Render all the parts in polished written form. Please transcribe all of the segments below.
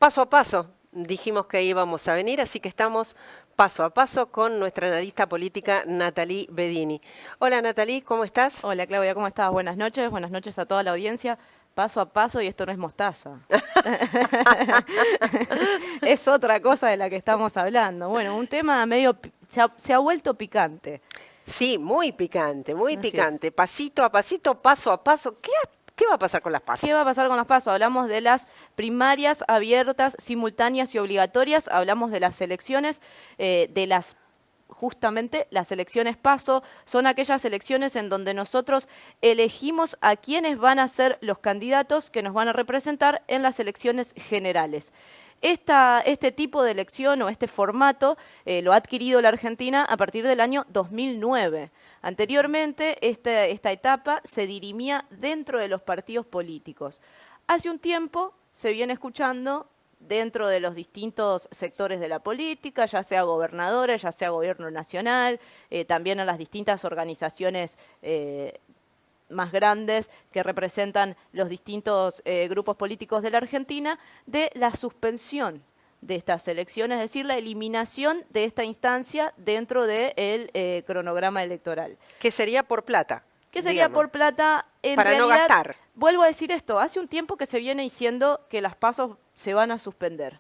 paso a paso. Dijimos que íbamos a venir, así que estamos paso a paso con nuestra analista política Natalie Bedini. Hola Natalie, ¿cómo estás? Hola Claudia, ¿cómo estás? Buenas noches a toda la audiencia. Paso a paso y esto no es mostaza. Es otra cosa de la que estamos hablando. Bueno, un tema medio, se ha vuelto picante. Sí, muy picante, muy Así es. picante. Pasito a pasito, paso a paso. ¿Qué va a pasar con las PASO? ¿Qué va a pasar con las PASO? Hablamos de las primarias abiertas, simultáneas y obligatorias. Hablamos de las elecciones, justamente las elecciones PASO son aquellas elecciones en donde nosotros elegimos a quienes van a ser los candidatos que nos van a representar en las elecciones generales. Este tipo de elección o este formato lo ha adquirido la Argentina a partir del año 2009. Anteriormente, esta etapa se dirimía dentro de los partidos políticos. Hace un tiempo se viene escuchando dentro de los distintos sectores de la política, ya sea gobernadores, ya sea gobierno nacional, también a las distintas organizaciones más grandes que representan los distintos grupos políticos de la Argentina, de la suspensión de estas elecciones, es decir, la eliminación de esta instancia dentro del cronograma electoral. Que sería por plata. ¿Qué sería por plata? En para realidad, no gastar. Vuelvo a decir esto, hace un tiempo que se viene diciendo que las PASO se van a suspender.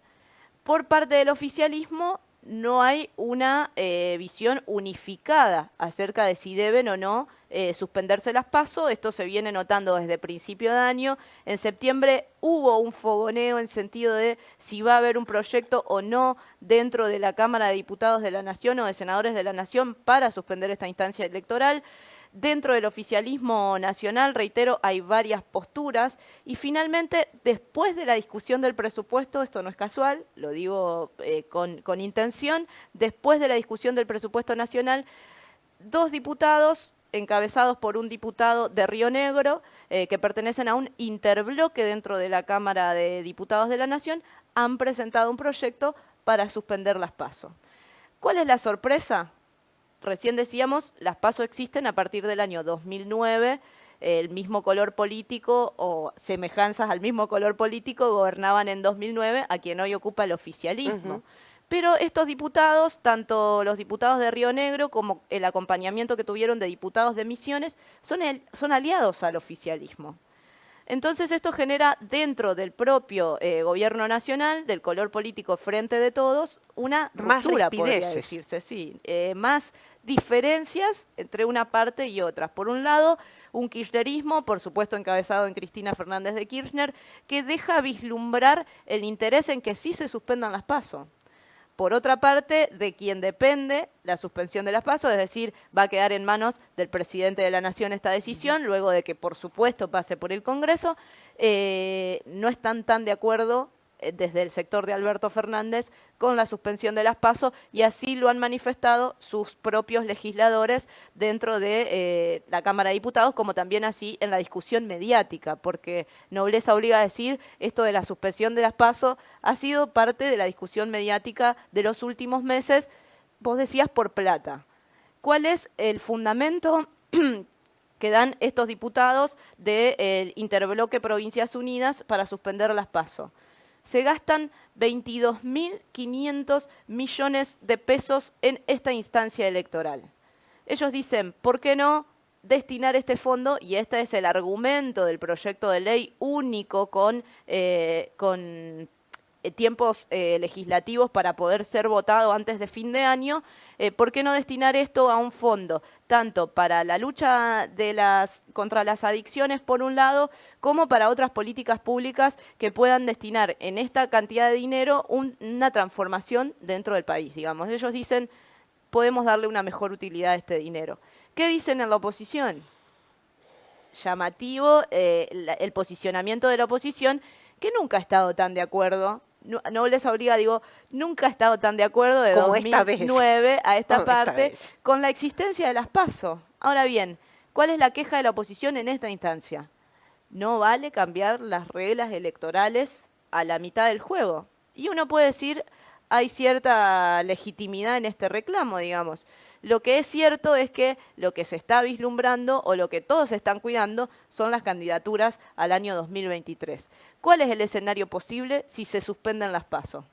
Por parte del oficialismo no hay una visión unificada acerca de si deben o no suspenderse las PASO. Esto se viene notando desde principio de año. En septiembre hubo un fogoneo en sentido de si va a haber un proyecto o no dentro de la Cámara de Diputados de la Nación o de Senadores de la Nación para suspender esta instancia electoral. Dentro del oficialismo nacional, reitero, hay varias posturas y finalmente, después de la discusión del presupuesto, esto no es casual, lo digo con intención, después de la discusión del presupuesto nacional, dos diputados, encabezados por un diputado de Río Negro, que pertenecen a un interbloque dentro de la Cámara de Diputados de la Nación, han presentado un proyecto para suspender las PASO. ¿Cuál es la sorpresa? Recién decíamos, las PASO existen a partir del año 2009, el mismo color político o semejanzas al mismo color político gobernaban en 2009 a quien hoy ocupa el oficialismo. Pero estos diputados, tanto los diputados de Río Negro como el acompañamiento que tuvieron de diputados de Misiones, son aliados al oficialismo. Entonces esto genera dentro del propio gobierno nacional, del color político Frente de Todos, una ruptura, podría decirse, sí, más diferencias entre una parte y otra. Por un lado, un kirchnerismo, por supuesto encabezado en Cristina Fernández de Kirchner, que deja vislumbrar el interés en que sí se suspendan las PASO. Por otra parte, de quien depende la suspensión de las PASO, es decir, va a quedar en manos del presidente de la Nación esta decisión, luego de que, por supuesto, pase por el Congreso, no están tan de acuerdo desde el sector de Alberto Fernández con la suspensión de las PASO y así lo han manifestado sus propios legisladores dentro de la Cámara de Diputados, como también así en la discusión mediática, porque nobleza obliga a decir, esto de la suspensión de las PASO ha sido parte de la discusión mediática de los últimos meses, vos decías por plata. ¿Cuál es el fundamento que dan estos diputados del interbloque Provincias Unidas para suspender las PASO? Se gastan 22.500 millones de pesos en esta instancia electoral. Ellos dicen, ¿por qué no destinar este fondo? Y este es el argumento del proyecto de ley único con tiempos legislativos para poder ser votado antes de fin de año. ¿Por qué no destinar esto a un fondo? Tanto para la lucha contra las adicciones, por un lado, como para otras políticas públicas que puedan destinar en esta cantidad de dinero una transformación dentro del país, digamos. Ellos dicen, podemos darle una mejor utilidad a este dinero. ¿Qué dicen en la oposición? Llamativo el posicionamiento de la oposición, que nunca ha estado tan de acuerdo. No les obliga, digo, nunca ha estado tan de acuerdo de como 2009 a esta parte con la existencia de las PASO. Ahora bien, ¿cuál es la queja de la oposición en esta instancia? No vale cambiar las reglas electorales a la mitad del juego. Y uno puede decir, hay cierta legitimidad en este reclamo, digamos. Lo que es cierto es que lo que se está vislumbrando o lo que todos están cuidando son las candidaturas al año 2023. ¿Cuál es el escenario posible si se suspenden las PASO?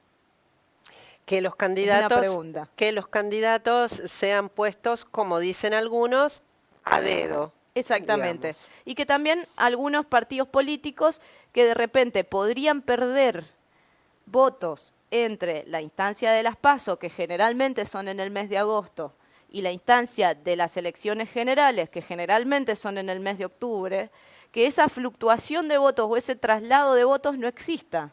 Que los candidatos sean puestos, como dicen algunos, a dedo. Exactamente. Digamos. Y que también algunos partidos políticos que de repente podrían perder votos entre la instancia de las PASO, que generalmente son en el mes de agosto, y la instancia de las elecciones generales, que generalmente son en el mes de octubre, que esa fluctuación de votos o ese traslado de votos no exista.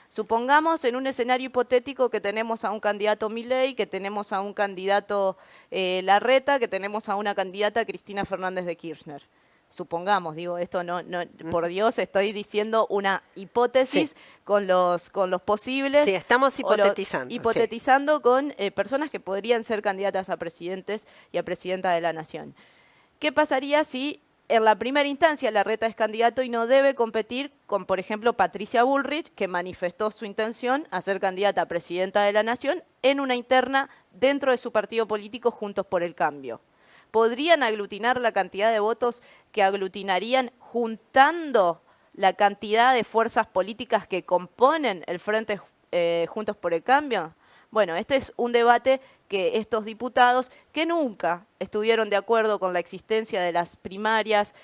Supongamos en un escenario hipotético que tenemos a un candidato Milei, que tenemos a un candidato Larreta, que tenemos a una candidata Cristina Fernández de Kirchner. Supongamos, digo, esto no, por Dios, estoy diciendo una hipótesis con los posibles. Sí, estamos hipotetizando. Hipotetizando con personas que podrían ser candidatas a presidentes y a presidenta de la nación. ¿Qué pasaría si en la primera instancia Larreta es candidato y no debe competir con, por ejemplo, Patricia Bullrich, que manifestó su intención a ser candidata a presidenta de la nación en una interna dentro de su partido político Juntos por el Cambio? ¿Podrían aglutinar la cantidad de votos que aglutinarían juntando la cantidad de fuerzas políticas que componen el Frente Juntos por el Cambio? Bueno, este es un debate que estos diputados, que nunca estuvieron de acuerdo con la existencia de las primarias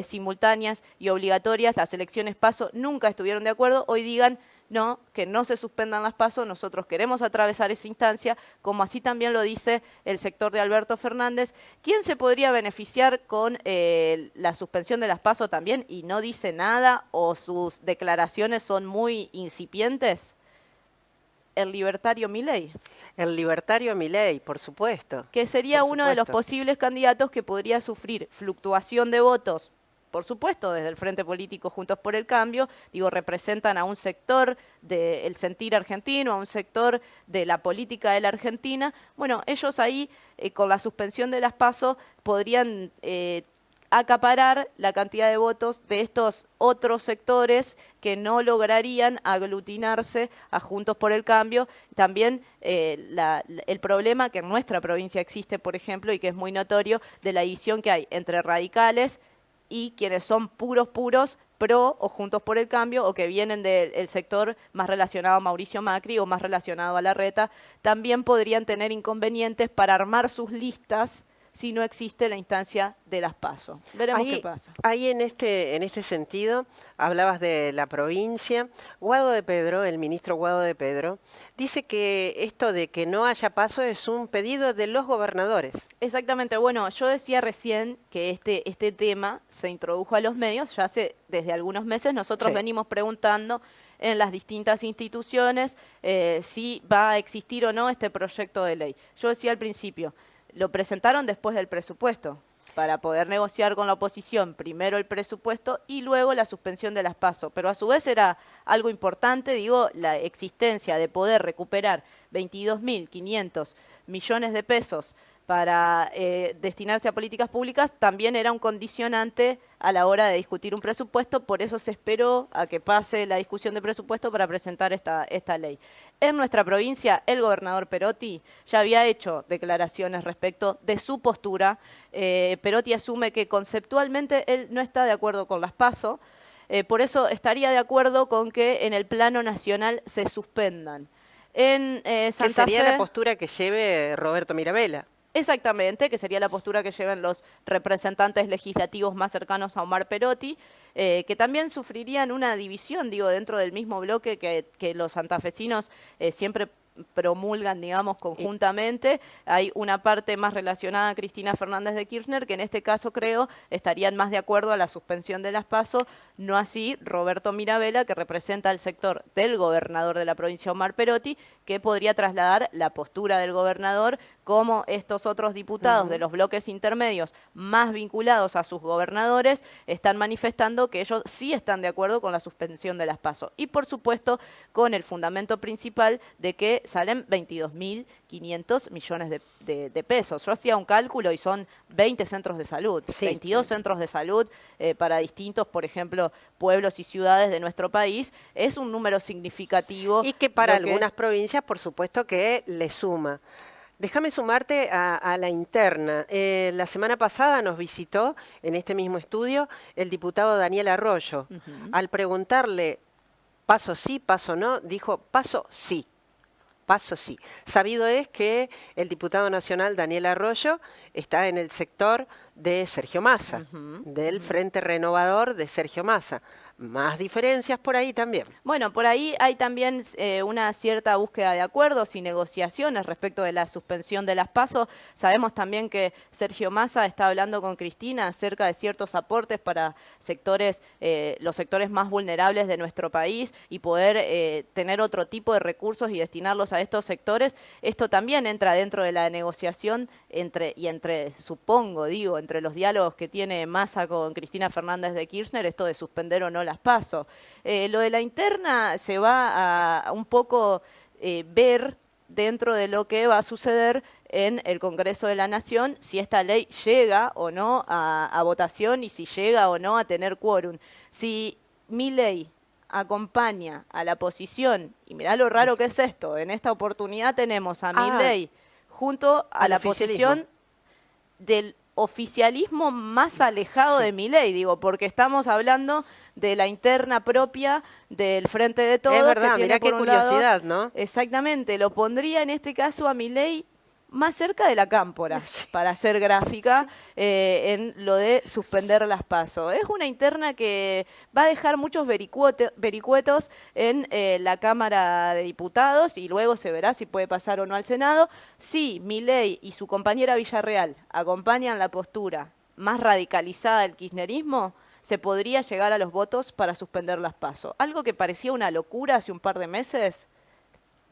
simultáneas y obligatorias, las elecciones PASO, nunca estuvieron de acuerdo, hoy digan no, que no se suspendan las PASO, nosotros queremos atravesar esa instancia, como así también lo dice el sector de Alberto Fernández. ¿Quién se podría beneficiar con la suspensión de las PASO también y no dice nada o sus declaraciones son muy incipientes? El libertario Milei. El libertario Milei, por supuesto. Que sería uno de los posibles candidatos que podría sufrir fluctuación de votos, por supuesto, desde el Frente Político Juntos por el Cambio, digo, representan a un sector del sentir argentino, a un sector de la política de la Argentina. Bueno, ellos ahí, con la suspensión de las PASO, podrían acaparar la cantidad de votos de estos otros sectores que no lograrían aglutinarse a Juntos por el Cambio. También el problema que en nuestra provincia existe, por ejemplo, y que es muy notorio, de la división que hay entre radicales y quienes son puros pro o Juntos por el Cambio o que vienen del sector más relacionado a Mauricio Macri o más relacionado a Larreta, también podrían tener inconvenientes para armar sus listas si no existe la instancia de las PASO. Veremos qué pasa. Ahí en este sentido, hablabas de la provincia. Guado de Pedro, el ministro Guado de Pedro, dice que esto de que no haya PASO es un pedido de los gobernadores. Exactamente. Bueno, yo decía recién que este tema se introdujo a los medios ya desde algunos meses. Nosotros venimos preguntando en las distintas instituciones si va a existir o no este proyecto de ley. Yo decía al principio, lo presentaron después del presupuesto, para poder negociar con la oposición primero el presupuesto y luego la suspensión de las PASO. Pero a su vez era algo importante, digo, la existencia de poder recuperar 22.500 millones de pesos para destinarse a políticas públicas, también era un condicionante a la hora de discutir un presupuesto, por eso se esperó a que pase la discusión de presupuesto para presentar esta ley. En nuestra provincia, el gobernador Perotti ya había hecho declaraciones respecto de su postura. Perotti asume que conceptualmente él no está de acuerdo con las PASO, por eso estaría de acuerdo con que en el plano nacional se suspendan. En Santa Fe, sería la postura que lleve Roberto Mirabella. Exactamente, que sería la postura que llevan los representantes legislativos más cercanos a Omar Perotti, que también sufrirían una división, digo, dentro del mismo bloque que los santafesinos siempre promulgan, digamos, conjuntamente. Hay una parte más relacionada a Cristina Fernández de Kirchner, que en este caso creo estarían más de acuerdo a la suspensión de las PASO, no así Roberto Mirabella, que representa el sector del gobernador de la provincia Omar Perotti, que podría trasladar la postura del gobernador como estos otros diputados de los bloques intermedios más vinculados a sus gobernadores están manifestando que ellos sí están de acuerdo con la suspensión de las PASO. Y por supuesto con el fundamento principal de que salen 22.500 millones de pesos. Yo hacía un cálculo y son 20 centros de salud, 22 centros de salud para distintos, por ejemplo, pueblos y ciudades de nuestro país. Es un número significativo. Y que para algunas provincias, por supuesto, que le suma. Déjame sumarte a la interna. La semana pasada nos visitó en este mismo estudio el diputado Daniel Arroyo. Al preguntarle paso sí, paso no, dijo paso sí. Paso sí. Sabido es que el diputado nacional Daniel Arroyo está en el sector de Sergio Massa, del Frente Renovador de Sergio Massa. Más diferencias por ahí también. Bueno, por ahí hay también una cierta búsqueda de acuerdos y negociaciones respecto de la suspensión de las PASO. Sabemos también que Sergio Massa está hablando con Cristina acerca de ciertos aportes para sectores, los sectores más vulnerables de nuestro país y poder tener otro tipo de recursos y destinarlos a estos sectores. Esto también entra dentro de la negociación entre, supongo, digo, entre los diálogos que tiene Massa con Cristina Fernández de Kirchner, esto de suspender o no las PASO. Lo de la interna se va a un poco ver dentro de lo que va a suceder en el Congreso de la Nación, si esta ley llega o no a votación y si llega o no a tener quórum. Si Milei acompaña a la oposición, y mirá lo raro que es esto, en esta oportunidad tenemos a Milei junto a la posición del oficialismo más alejado de Milei, digo, porque estamos hablando de la interna propia del Frente de Todos. Es verdad, que mirá qué curiosidad, ¿no? Exactamente, lo pondría en este caso a Milei más cerca de la cámpora, para hacer gráfica, en lo de suspender las PASO. Es una interna que va a dejar muchos vericuetos en la Cámara de Diputados y luego se verá si puede pasar o no al Senado. Si Milei y su compañera Villarreal acompañan la postura más radicalizada del kirchnerismo, se podría llegar a los votos para suspender las PASO. Algo que parecía una locura hace un par de meses,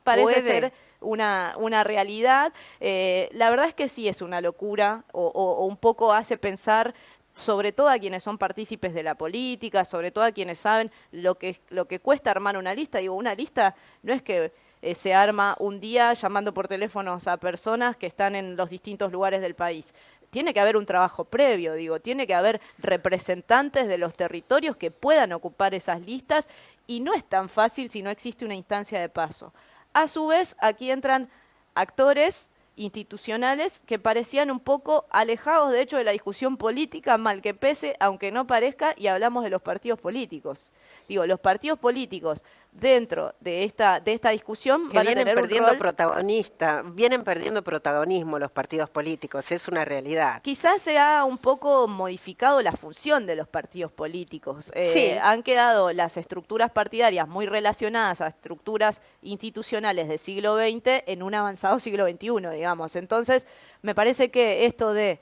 parece ser una realidad. La verdad es que sí es una locura o un poco hace pensar, sobre todo a quienes son partícipes de la política, sobre todo a quienes saben lo que cuesta armar una lista. Digo, una lista no es que se arma un día llamando por teléfonos a personas que están en los distintos lugares del país. Tiene que haber un trabajo previo, digo, tiene que haber representantes de los territorios que puedan ocupar esas listas y no es tan fácil si no existe una instancia de paso. A su vez, aquí entran actores institucionales que parecían un poco alejados, de hecho, de la discusión política, mal que pese, aunque no parezca, y hablamos de los partidos políticos. Digo, los partidos políticos dentro de esta discusión que van a vienen tener perdiendo un rol. vienen perdiendo protagonismo los partidos políticos, es una realidad. Quizás se ha un poco modificado la función de los partidos políticos. Sí. Han quedado las estructuras partidarias muy relacionadas a estructuras institucionales del siglo XX en un avanzado siglo XXI, digamos. Entonces, me parece que esto de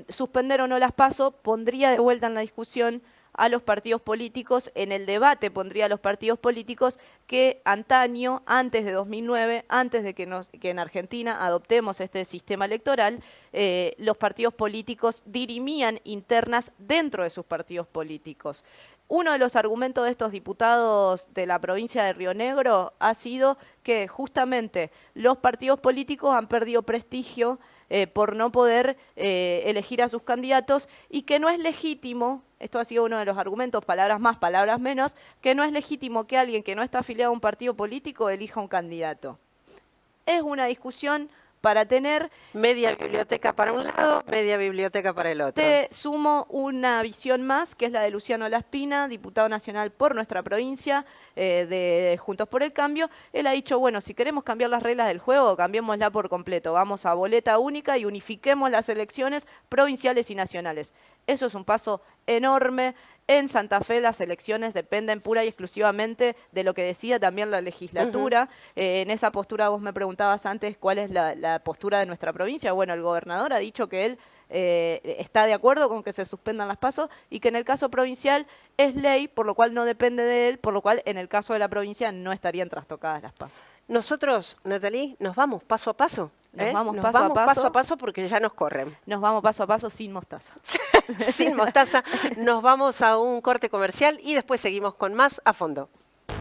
suspender o no las PASO pondría de vuelta en la discusión a los partidos políticos, en el debate pondría a los partidos políticos que antaño, antes de 2009, antes de que en Argentina adoptemos este sistema electoral, los partidos políticos dirimían internas dentro de sus partidos políticos. Uno de los argumentos de estos diputados de la provincia de Río Negro ha sido que justamente los partidos políticos han perdido prestigio por no poder elegir a sus candidatos y que no es legítimo, esto ha sido uno de los argumentos, palabras más, palabras menos, que no es legítimo que alguien que no está afiliado a un partido político elija un candidato. Es una discusión para tener. Media biblioteca para un lado, media biblioteca para el otro. Te sumo una visión más, que es la de Luciano Laspina, diputado nacional por nuestra provincia, de Juntos por el Cambio. Él ha dicho, bueno, si queremos cambiar las reglas del juego, cambiémosla por completo. Vamos a boleta única y unifiquemos las elecciones provinciales y nacionales. Eso es un paso enorme. En Santa Fe las elecciones dependen pura y exclusivamente de lo que decida también la legislatura. En esa postura vos me preguntabas antes cuál es la postura de nuestra provincia. Bueno, el gobernador ha dicho que él está de acuerdo con que se suspendan las PASO y que en el caso provincial es ley, por lo cual no depende de él, por lo cual en el caso de la provincia no estarían trastocadas las PASO. Nosotros, Natalie, nos vamos paso a paso. Nos vamos paso a paso porque ya nos corren. Nos vamos paso a paso sin mostaza. Sin mostaza. Nos vamos a un corte comercial y después seguimos con más a fondo.